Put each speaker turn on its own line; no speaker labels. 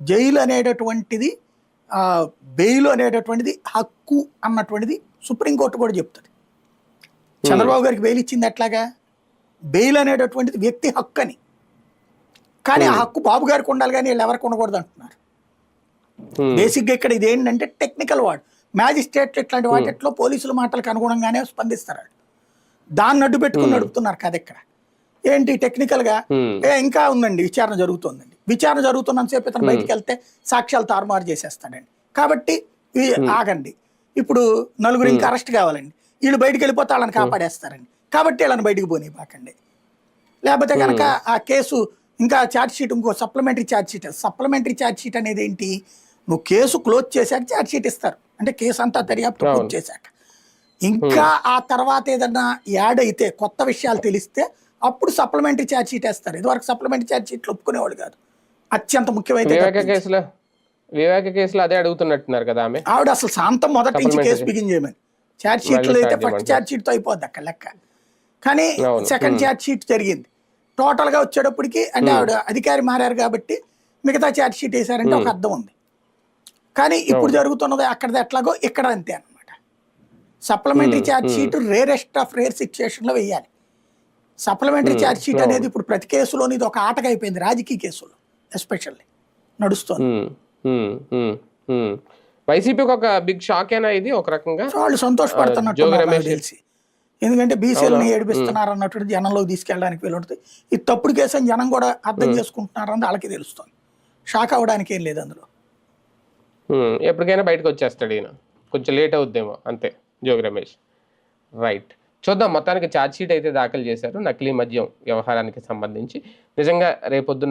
Jail అనేటటువంటిది bail అనేటటువంటిది హక్కు అన్నటువంటిది సుప్రీంకోర్టు కూడా చెప్తుంది. చంద్రబాబు గారికి బెయిల్ ఇచ్చింది ఎట్లాగా? బెయిల్ అనేటటువంటిది వ్యక్తి హక్కు అని. కానీ ఆ హక్కు బాబు గారికి ఉండాలి కానీ వీళ్ళు ఎవరికి ఉండకూడదు అంటున్నారు. బేసిక్గా ఇక్కడ ఇది ఏంటంటే టెక్నికల్ వార్డ్, మ్యాజిస్ట్రేట్లు ఇట్లాంటి వాటిలో పోలీసుల మాటలకు అనుగుణంగానే స్పందిస్తారు. దాన్ని అడ్డు పెట్టుకుని నడుపుతున్నారు కదా. ఇక్కడ ఏంటి టెక్నికల్గా ఇంకా ఉందండి, విచారణ జరుగుతుందండి, విచారణ జరుగుతున్నంతసేపు ఇతను బయటికి వెళ్తే సాక్ష్యాలు తారుమారు చేసేస్తాడండి. కాబట్టి ఆగండి, ఇప్పుడు నలుగురు ఇంకా అరెస్ట్ కావాలండి, వీళ్ళు బయటికి వెళ్ళిపోతే వాళ్ళని కాపాడేస్తారండి, కాబట్టి వీళ్ళని బయటికి పోనీపాకండి. లేకపోతే కనుక ఆ కేసు ఇంకా ఛార్జ్షీట్, ఇంకో సప్లిమెంటరీ ఛార్జ్షీట్. సప్లిమెంటరీ ఛార్జ్షీట్ అనేది ఏంటి? నువ్వు కేసు క్లోజ్ చేశాక ఛార్జ్షీట్ ఇస్తారు, అంటే కేసు అంతా దర్యాప్తు క్లోజ్ చేశాక. ఇంకా ఆ తర్వాత ఏదన్నా యాడ్ అయితే, కొత్త విషయాలు తెలిస్తే అప్పుడు సప్లిమెంటరీ ఛార్జ్షీట్ వేస్తారు. ఇదివరకు సప్లిమెంటరీ ఛార్జ్షీట్లు ఒప్పుకునేవాళ్ళు కాదు. అత్యంత ముఖ్యమైతే
వివేక కేసులో అదే అడుగుతున్నట్టున్నారు కదా
ఆవిడ. అసలు శాంతం మొదటి నుంచి కేసు బిగిన్ చేయమని, ఛార్జ్షీట్లు అయితే ఫస్ట్ ఛార్జ్షీట్తో అయిపోద్ది అక్కడ లెక్క. కానీ సెకండ్ ఛార్జ్షీట్ జరిగింది టోటల్గా వచ్చేటప్పటికి. అంటే ఆవిడ అధికారి మారారు కాబట్టి మిగతా ఛార్జ్షీట్ వేశారంటే ఒక అర్థం ఉంది. కానీ ఇప్పుడు జరుగుతున్నది అక్కడది ఎట్లాగో ఇక్కడ అంతే అనమాట. Supplementary chargesheet rarest of rare సిచ్యుయేషన్లో వేయాలి. సప్లిమెంటరీ ఛార్జ్షీట్ అనేది ఇప్పుడు ప్రతి కేసులోని ఇది ఒక ఆటగా అయిపోయింది, రాజకీయ కేసులో ఎస్పెషల్లీ నడుస్తుంది.
వైసీపీకి ఒక బిగ్ షాక్ అయినా ఇది ఒక రకంగా.
వాళ్ళు సంతోషపడుతున్నట్టు తెలిసి, ఎందుకంటే బీసీలని ఏడిపిస్తున్నారు అన్నట్టు జనంలోకి తీసుకెళ్ళడానికి వీలుంటుంది. ఇది తప్పుడు కేసు అని జనం కూడా అర్థం చేసుకుంటున్నారని వాళ్ళకి తెలుస్తుంది. షాక్ అవ్వడానికి ఏం లేదు అందులో.
ఎప్పటికైనా బయటకు వచ్చేస్తాడు ఈయన, కొంచెం లేట్ అవుద్దేమో అంతే జోగి రమేష్. రైట్, చూద్దాం. మొత్తానికి ఛార్జ్షీట్ అయితే దాఖలు చేశారు నకిలీ మద్యం వ్యవహారానికి సంబంధించి. నిజంగా రేపొద్దున